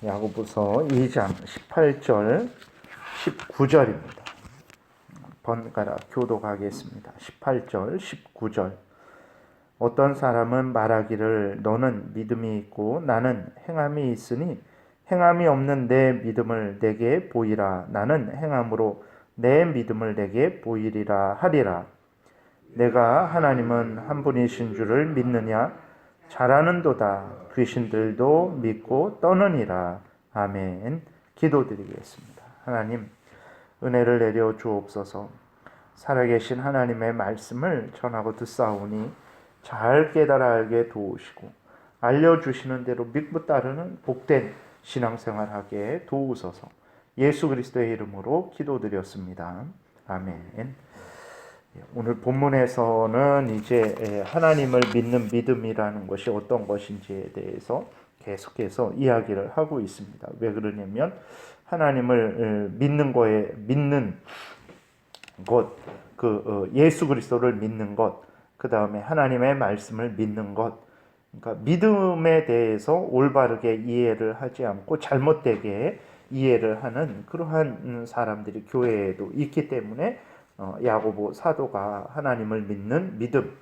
야고보서 2장 18절 19절입니다. 번갈아 교독하겠습니다. 18절 19절. 어떤 사람은 말하기를 너는 믿음이 있고 나는 행함이 있으니 행함이 없는 내 믿음을 내게 보이라. 나는 행함으로 내 믿음을 내게 보이리라 하리라. 내가 하나님은 한 분이신 줄을 믿느냐? 잘하는도다. 귀신들도 믿고 떠느니라. 아멘. 기도드리겠습니다. 하나님, 은혜를 내려 주옵소서. 살아계신 하나님의 말씀을 전하고 듣사오니 잘 깨달아 알게 도우시고 알려주시는 대로 믿고 따르는 복된 신앙생활하게 도우소서. 예수 그리스도의 이름으로 기도드렸습니다. 아멘. 오늘 본문에서는 이제 하나님을 믿는 믿음이라는 것이 어떤 것인지에 대해서 계속해서 이야기를 하고 있습니다. 왜 그러냐면 하나님을 믿는 것, 예수 그리스도를 믿는 것, 그 다음에 하나님의 말씀을 믿는 것, 그러니까 믿음에 대해서 올바르게 이해를 하지 않고 잘못되게 이해를 하는 그러한 사람들이 교회에도 있기 때문에 야고보 사도가 하나님을 믿는 믿음,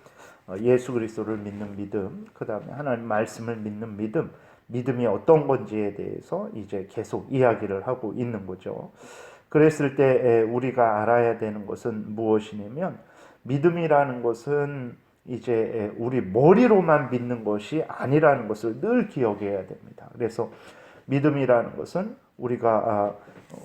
예수 그리스도를 믿는 믿음, 그 다음에 하나님 말씀을 믿는 믿음, 믿음이 어떤 건지에 대해서 이제 계속 이야기를 하고 있는 거죠. 그랬을 때 우리가 알아야 되는 것은 무엇이냐면 믿음이라는 것은 이제 우리 머리로만 믿는 것이 아니라는 것을 늘 기억해야 됩니다. 그래서 믿음이라는 것은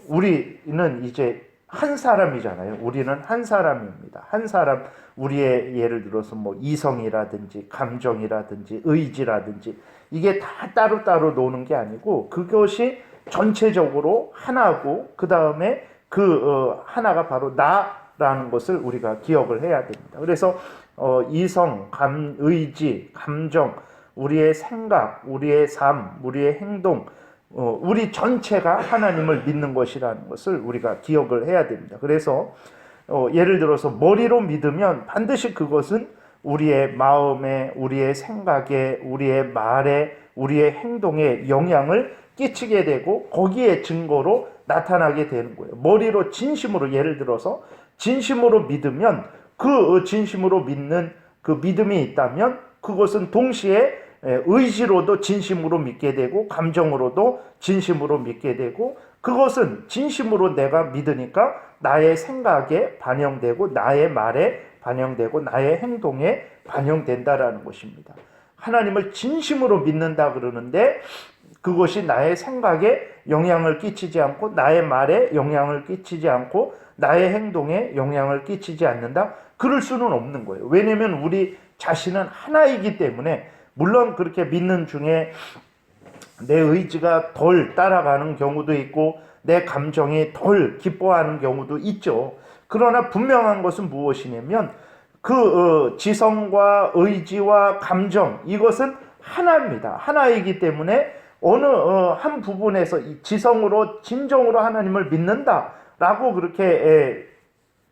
우리는 이제 한 사람이잖아요. 우리는 한 사람입니다. 한 사람, 우리의 예를 들어서 뭐 이성이라든지 감정이라든지 의지라든지 이게 다 따로따로 노는 게 아니고 그것이 전체적으로 하나고 그 다음에 하나가 바로 나라는 것을 우리가 기억을 해야 됩니다. 그래서 이성, 의지, 감정, 우리의 생각, 우리의 삶, 우리의 행동, 우리 전체가 하나님을 믿는 것이라는 것을 우리가 기억을 해야 됩니다. 그래서 예를 들어서 머리로 믿으면 반드시 그것은 우리의 마음에, 우리의 생각에, 우리의 말에, 우리의 행동에 영향을 끼치게 되고 거기에 증거로 나타나게 되는 거예요. 머리로 진심으로, 예를 들어서 진심으로 믿으면 그 진심으로 믿는 그 믿음이 있다면 그것은 동시에 의지로도 진심으로 믿게 되고 감정으로도 진심으로 믿게 되고 그것은 진심으로 내가 믿으니까 나의 생각에 반영되고 나의 말에 반영되고 나의 행동에 반영된다라는 것입니다. 하나님을 진심으로 믿는다 그러는데 그것이 나의 생각에 영향을 끼치지 않고 나의 말에 영향을 끼치지 않고 나의 행동에 영향을 끼치지 않는다? 그럴 수는 없는 거예요. 왜냐하면 우리 자신은 하나이기 때문에 물론 그렇게 믿는 중에 내 의지가 덜 따라가는 경우도 있고 내 감정이 덜 기뻐하는 경우도 있죠. 그러나 분명한 것은 무엇이냐면 지성과 의지와 감정 이것은 하나입니다. 하나이기 때문에 어느 한 부분에서 지성으로 진정으로 하나님을 믿는다라고 그렇게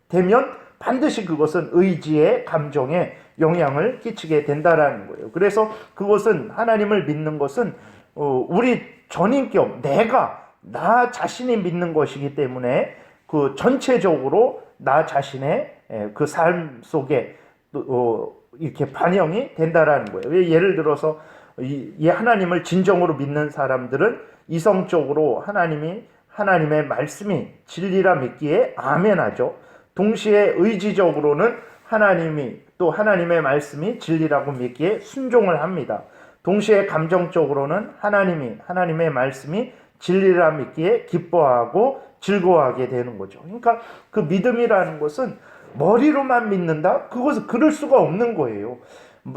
되면 반드시 그것은 의지에 감정에 영향을 끼치게 된다라는 거예요. 그래서 그것은 하나님을 믿는 것은 우리 전인격 나 자신이 믿는 것이기 때문에 그 전체적으로 나 자신의 그 삶 속에 이렇게 반영이 된다라는 거예요. 예를 들어서 이 하나님을 진정으로 믿는 사람들은 이성적으로 하나님의 말씀이 진리라 믿기에 아멘하죠. 동시에 의지적으로는 하나님의 말씀이 진리라고 믿기에 순종을 합니다. 동시에 감정적으로는 하나님의 말씀이 진리라 믿기에 기뻐하고 즐거워하게 되는 거죠. 그러니까 그 믿음이라는 것은 머리로만 믿는다? 그것은 그럴 수가 없는 거예요.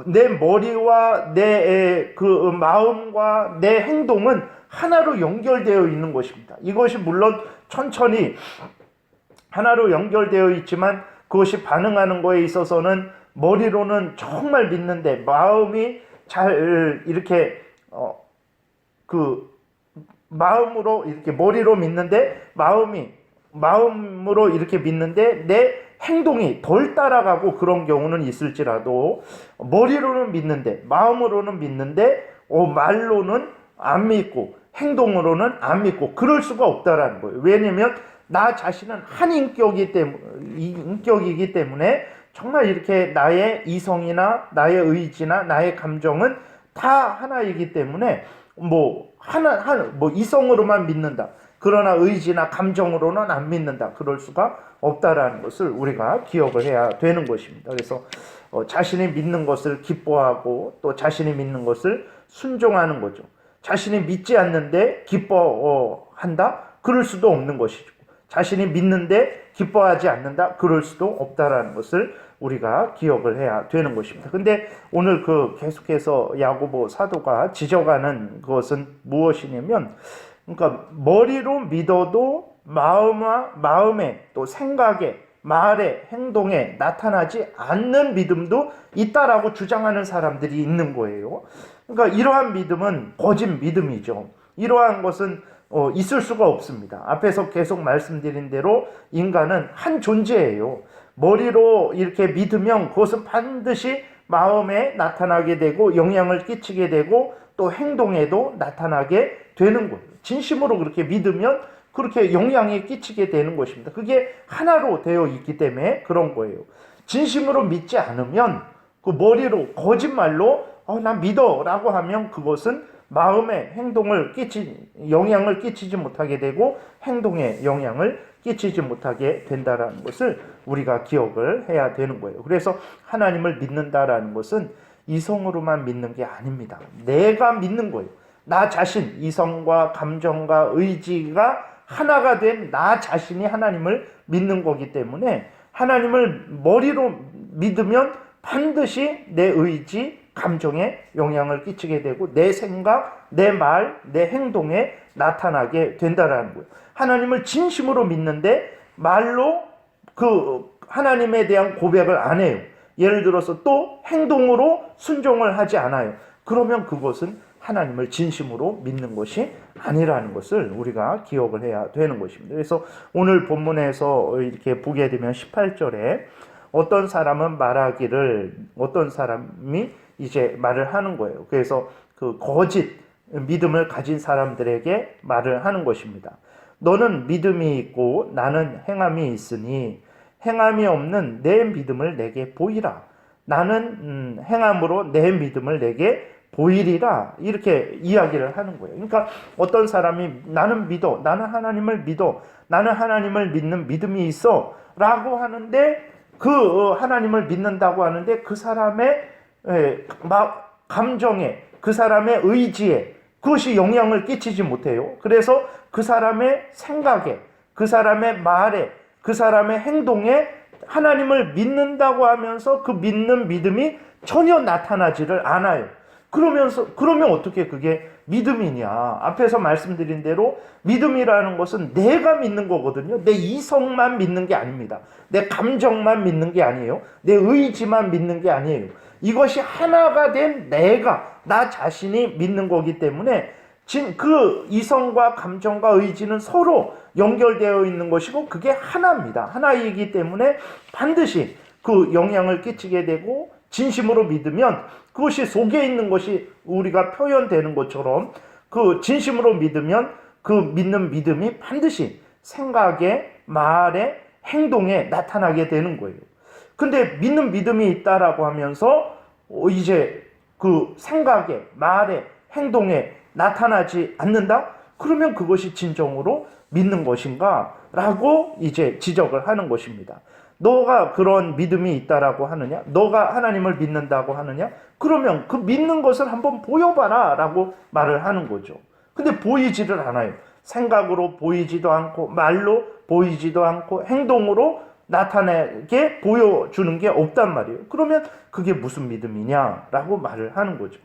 내 머리와 내 마음과 내 행동은 하나로 연결되어 있는 것입니다. 이것이 물론 천천히 하나로 연결되어 있지만 그것이 반응하는 거에 있어서는 머리로는 정말 믿는데 마음이 잘 이렇게 마음으로 이렇게 머리로 믿는데 마음으로 이렇게 믿는데 내 행동이 덜 따라가고 그런 경우는 있을지라도 머리로는 믿는데 마음으로는 믿는데 말로는 안 믿고 행동으로는 안 믿고 그럴 수가 없다라는 거예요. 왜냐면 나 자신은 한 인격이기 때문에 정말 이렇게 나의 이성이나 나의 의지나 나의 감정은 다 하나이기 때문에 뭐 이성으로만 믿는다. 그러나 의지나 감정으로는 안 믿는다. 그럴 수가 없다라는 것을 우리가 기억을 해야 되는 것입니다. 그래서 자신이 믿는 것을 기뻐하고 또 자신이 믿는 것을 순종하는 거죠. 자신이 믿지 않는데 기뻐한다? 그럴 수도 없는 것이죠. 자신이 믿는데 기뻐하지 않는다? 그럴 수도 없다라는 것을 우리가 기억을 해야 되는 것입니다. 근데 오늘 계속해서 야고보 사도가 지적하는 것은 무엇이냐면, 그러니까 머리로 믿어도 마음에 또 생각에 말에 행동에 나타나지 않는 믿음도 있다라고 주장하는 사람들이 있는 거예요. 그러니까 이러한 믿음은 거짓 믿음이죠. 이러한 것은 있을 수가 없습니다. 앞에서 계속 말씀드린 대로 인간은 한 존재예요. 머리로 이렇게 믿으면 그것은 반드시 마음에 나타나게 되고 영향을 끼치게 되고 또 행동에도 나타나게 되는 거예요. 진심으로 그렇게 믿으면 그렇게 영향이 끼치게 되는 것입니다. 그게 하나로 되어 있기 때문에 그런 거예요. 진심으로 믿지 않으면 그 머리로 거짓말로 나 믿어 라고 하면 그것은 마음에 영향을 끼치지 못하게 되고 행동에 영향을 끼치지 못하게 된다는 것을 우리가 기억을 해야 되는 거예요. 그래서 하나님을 믿는다라는 것은 이성으로만 믿는 게 아닙니다. 내가 믿는 거예요. 나 자신, 이성과 감정과 의지가 하나가 된 나 자신이 하나님을 믿는 거기 때문에 하나님을 머리로 믿으면 반드시 내 의지, 감정에 영향을 끼치게 되고 내 생각, 내 말, 내 행동에 나타나게 된다라는 거예요. 하나님을 진심으로 믿는데 말로 하나님에 대한 고백을 안 해요. 예를 들어서 또 행동으로 순종을 하지 않아요. 그러면 그것은 하나님을 진심으로 믿는 것이 아니라는 것을 우리가 기억을 해야 되는 것입니다. 그래서 오늘 본문에서 이렇게 보게 되면 18절에 어떤 사람은 어떤 사람이 이제 말을 하는 거예요. 그래서 그 거짓 믿음을 가진 사람들에게 말을 하는 것입니다. 너는 믿음이 있고 나는 행함이 있으니 행함이 없는 내 믿음을 내게 보이라. 나는 행함으로 내 믿음을 내게 보이리라. 이렇게 이야기를 하는 거예요. 그러니까 어떤 사람이 나는 믿어, 나는 하나님을 믿어, 나는 하나님을 믿는 믿음이 있어 라고 하는데 하나님을 믿는다고 하는데 그 사람의 감정에, 그 사람의 의지에 그것이 영향을 끼치지 못해요. 그래서 그 사람의 생각에, 그 사람의 말에, 그 사람의 행동에 하나님을 믿는다고 하면서 그 믿는 믿음이 전혀 나타나지를 않아요. 그러면 어떻게 그게 믿음이냐? 앞에서 말씀드린 대로 믿음이라는 것은 내가 믿는 거거든요. 내 이성만 믿는 게 아닙니다. 내 감정만 믿는 게 아니에요. 내 의지만 믿는 게 아니에요. 이것이 하나가 된 나 자신이 믿는 거기 때문에 그 이성과 감정과 의지는 서로 연결되어 있는 것이고 그게 하나입니다. 하나이기 때문에 반드시 그 영향을 끼치게 되고 진심으로 믿으면 그것이 속에 있는 것이 우리가 표현되는 것처럼 그 진심으로 믿으면 그 믿는 믿음이 반드시 생각에, 말에, 행동에 나타나게 되는 거예요. 근데 믿는 믿음이 있다라고 하면서 이제 그 생각에, 말에, 행동에 나타나지 않는다? 그러면 그것이 진정으로 믿는 것인가? 라고 이제 지적을 하는 것입니다. 너가 그런 믿음이 있다라고 하느냐? 너가 하나님을 믿는다고 하느냐? 그러면 그 믿는 것을 한번 보여봐라 라고 말을 하는 거죠. 근데 보이지를 않아요. 생각으로 보이지도 않고 말로 보이지도 않고 행동으로 나타내게 보여주는 게 없단 말이에요. 그러면 그게 무슨 믿음이냐라고 말을 하는 거죠.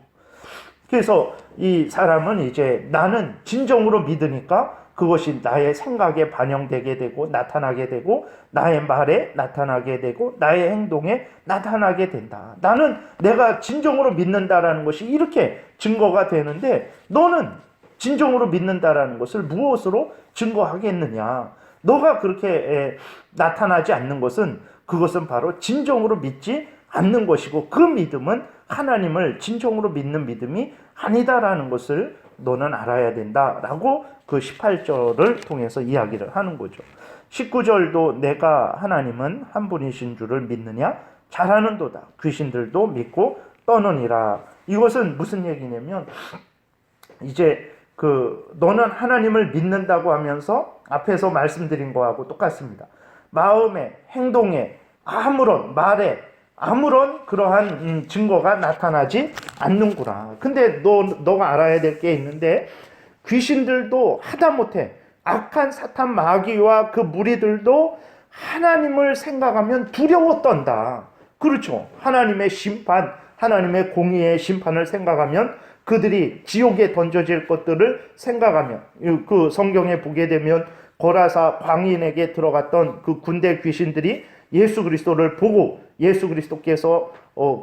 그래서 이 사람은 이제 나는 진정으로 믿으니까 그것이 나의 생각에 반영되게 되고 나타나게 되고 나의 말에 나타나게 되고 나의 행동에 나타나게 된다. 나는 내가 진정으로 믿는다라는 것이 이렇게 증거가 되는데 너는 진정으로 믿는다라는 것을 무엇으로 증거하겠느냐. 너가 그렇게 나타나지 않는 것은 그것은 바로 진정으로 믿지 않는 것이고 그 믿음은 하나님을 진정으로 믿는 믿음이 아니다라는 것을 너는 알아야 된다라고 그 18절을 통해서 이야기를 하는 거죠. 19절도 내가 하나님은 한 분이신 줄을 믿느냐? 잘하는도다. 귀신들도 믿고 떠느니라. 이것은 무슨 얘기냐면 이제 너는 하나님을 믿는다고 하면서 앞에서 말씀드린 거하고 똑같습니다. 마음에, 행동에, 아무런 말에 아무런 그러한 증거가 나타나지 않는구나. 근데 너가 알아야 될 게 있는데 귀신들도 하다못해 악한 사탄 마귀와 그 무리들도 하나님을 생각하면 두려워 떤다. 그렇죠. 하나님의 심판, 하나님의 공의의 심판을 생각하면 그들이 지옥에 던져질 것들을 생각하면 그 성경에 보게 되면 고라사 광인에게 들어갔던 그 군대 귀신들이 예수 그리스도를 보고 예수 그리스도께서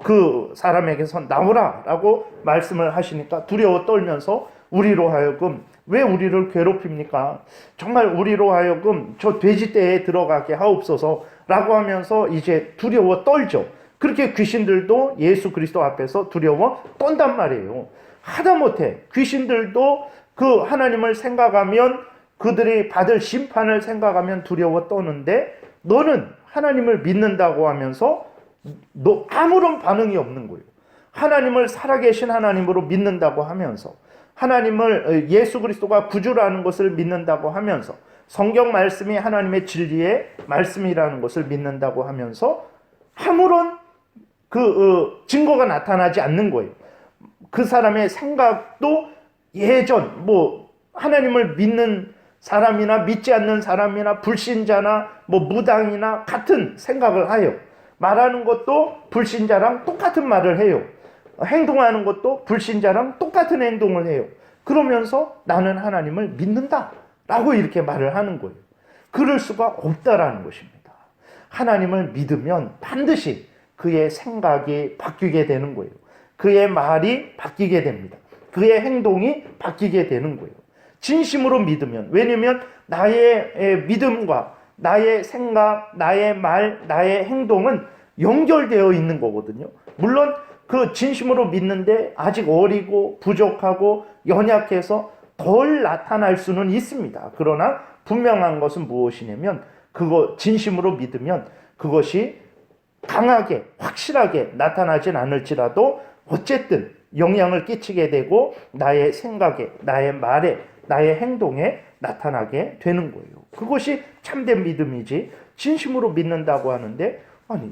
그 사람에게서 나오라라고 말씀을 하시니까 두려워 떨면서 우리로 하여금 왜 우리를 괴롭힙니까? 정말 우리로 하여금 저 돼지떼에 들어가게 하옵소서라고 하면서 이제 두려워 떨죠. 그렇게 귀신들도 예수 그리스도 앞에서 두려워 떤단 말이에요. 하다못해 귀신들도 그 하나님을 생각하면 그들이 받을 심판을 생각하면 두려워 떠는데 너는 하나님을 믿는다고 하면서 너 아무런 반응이 없는 거예요. 하나님을 살아계신 하나님으로 믿는다고 하면서 하나님을 예수 그리스도가 구주라는 것을 믿는다고 하면서 성경 말씀이 하나님의 진리의 말씀이라는 것을 믿는다고 하면서 아무런 증거가 나타나지 않는 거예요. 그 사람의 생각도 예전 하나님을 믿는 사람이나 믿지 않는 사람이나 불신자나 무당이나 같은 생각을 해요. 말하는 것도 불신자랑 똑같은 말을 해요. 행동하는 것도 불신자랑 똑같은 행동을 해요. 그러면서 나는 하나님을 믿는다 라고 이렇게 말을 하는 거예요. 그럴 수가 없다라는 것입니다. 하나님을 믿으면 반드시 그의 생각이 바뀌게 되는 거예요. 그의 말이 바뀌게 됩니다. 그의 행동이 바뀌게 되는 거예요. 진심으로 믿으면. 왜냐하면 나의 믿음과 나의 생각, 나의 말, 나의 행동은 연결되어 있는 거거든요. 물론 그 진심으로 믿는데 아직 어리고 부족하고 연약해서 덜 나타날 수는 있습니다. 그러나 분명한 것은 무엇이냐면 진심으로 믿으면 그것이 강하게 확실하게 나타나진 않을지라도 어쨌든 영향을 끼치게 되고 나의 생각에, 나의 말에, 나의 행동에 나타나게 되는 거예요. 그것이 참된 믿음이지. 진심으로 믿는다고 하는데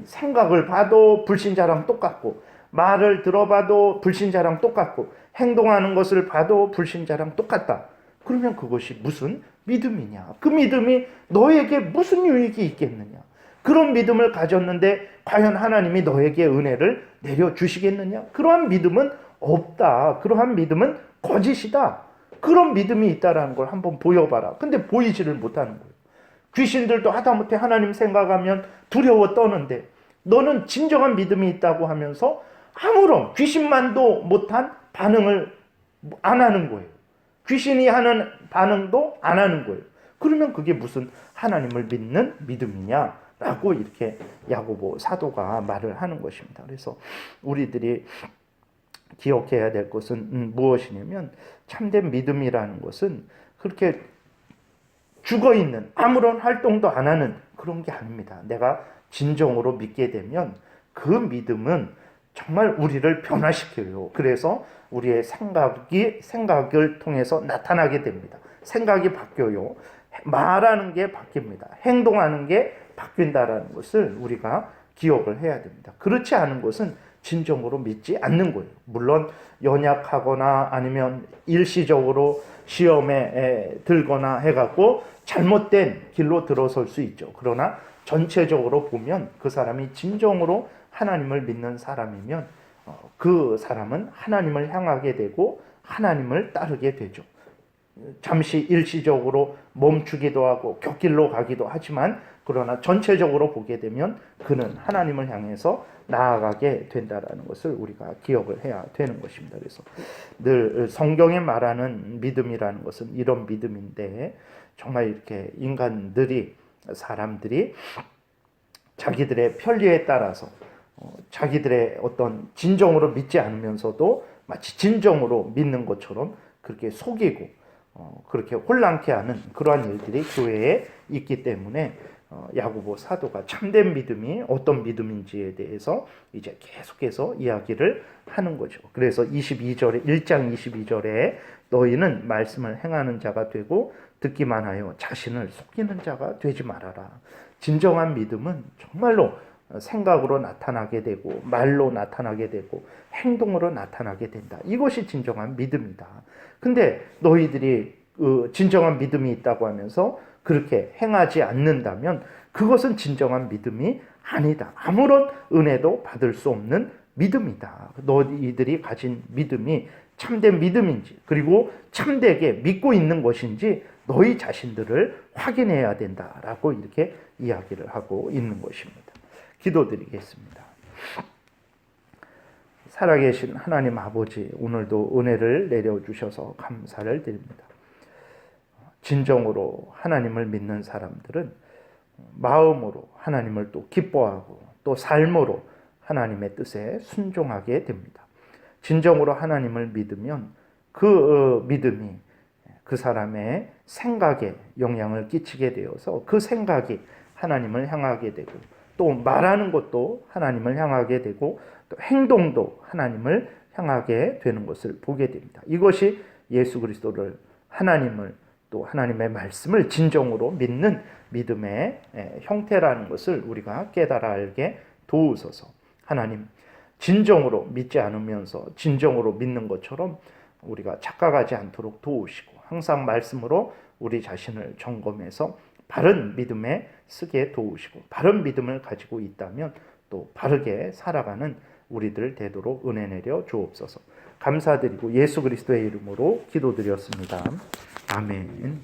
생각을 봐도 불신자랑 똑같고 말을 들어봐도 불신자랑 똑같고 행동하는 것을 봐도 불신자랑 똑같다. 그러면 그것이 무슨 믿음이냐? 그 믿음이 너에게 무슨 유익이 있겠느냐? 그런 믿음을 가졌는데 과연 하나님이 너에게 은혜를 내려주시겠느냐? 그러한 믿음은 없다. 그러한 믿음은 거짓이다. 그런 믿음이 있다라는 걸 한번 보여봐라. 근데 보이지를 못하는 거예요. 귀신들도 하다못해 하나님 생각하면 두려워 떠는데 너는 진정한 믿음이 있다고 하면서 아무런 귀신만도 못한 반응을 안 하는 거예요. 귀신이 하는 반응도 안 하는 거예요. 그러면 그게 무슨 하나님을 믿는 믿음이냐라고 이렇게 야고보 사도가 말을 하는 것입니다. 그래서 우리들이 기억해야 될 것은 무엇이냐면 참된 믿음이라는 것은 그렇게 죽어있는 아무런 활동도 안 하는 그런 게 아닙니다. 내가 진정으로 믿게 되면 그 믿음은 정말 우리를 변화시켜요. 그래서 우리의 생각을 통해서 나타나게 됩니다. 생각이 바뀌어요. 말하는 게 바뀝니다. 행동하는 게 바뀐다라는 것을 우리가 기억을 해야 됩니다. 그렇지 않은 것은 진정으로 믿지 않는 거예요. 물론 연약하거나 아니면 일시적으로 시험에 들거나 해갖고 잘못된 길로 들어설 수 있죠. 그러나 전체적으로 보면 그 사람이 진정으로 하나님을 믿는 사람이면 그 사람은 하나님을 향하게 되고 하나님을 따르게 되죠. 잠시 일시적으로 멈추기도 하고 곁길로 가기도 하지만 그러나 전체적으로 보게 되면 그는 하나님을 향해서 나아가게 된다라는 것을 우리가 기억을 해야 되는 것입니다. 그래서 늘 성경에 말하는 믿음이라는 것은 이런 믿음인데 정말 이렇게 사람들이 자기들의 편리에 따라서 자기들의 어떤 진정으로 믿지 않으면서도 마치 진정으로 믿는 것처럼 그렇게 속이고 그렇게 혼란케 하는 그러한 일들이 교회에 있기 때문에 야고보 사도가 참된 믿음이 어떤 믿음인지에 대해서 이제 계속해서 이야기를 하는 거죠. 그래서 22절에 1장 22절에 너희는 말씀을 행하는 자가 되고 듣기만 하여 자신을 속이는 자가 되지 말아라. 진정한 믿음은 정말로 생각으로 나타나게 되고 말로 나타나게 되고 행동으로 나타나게 된다. 이것이 진정한 믿음이다. 근데 너희들이 진정한 믿음이 있다고 하면서 그렇게 행하지 않는다면 그것은 진정한 믿음이 아니다. 아무런 은혜도 받을 수 없는 믿음이다. 너희들이 가진 믿음이 참된 믿음인지 그리고 참되게 믿고 있는 것인지 너희 자신들을 확인해야 된다라고 이렇게 이야기를 하고 있는 것입니다. 기도드리겠습니다. 살아계신 하나님 아버지, 오늘도 은혜를 내려주셔서 감사를 드립니다. 진정으로 하나님을 믿는 사람들은 마음으로 하나님을 또 기뻐하고 또 삶으로 하나님의 뜻에 순종하게 됩니다. 진정으로 하나님을 믿으면 그 믿음이 그 사람의 생각에 영향을 끼치게 되어서 그 생각이 하나님을 향하게 되고 또 말하는 것도 하나님을 향하게 되고 또 행동도 하나님을 향하게 되는 것을 보게 됩니다. 이것이 예수 그리스도를 하나님을 또 하나님의 말씀을 진정으로 믿는 믿음의 형태라는 것을 우리가 깨달아 알게 도우소서. 하나님, 진정으로 믿지 않으면서 진정으로 믿는 것처럼 우리가 착각하지 않도록 도우시고 항상 말씀으로 우리 자신을 점검해서 바른 믿음에 쓰게 도우시고 바른 믿음을 가지고 있다면 또 바르게 살아가는 우리들 되도록 은혜 내려 주옵소서. 감사드리고 예수 그리스도의 이름으로 기도드렸습니다. 아멘.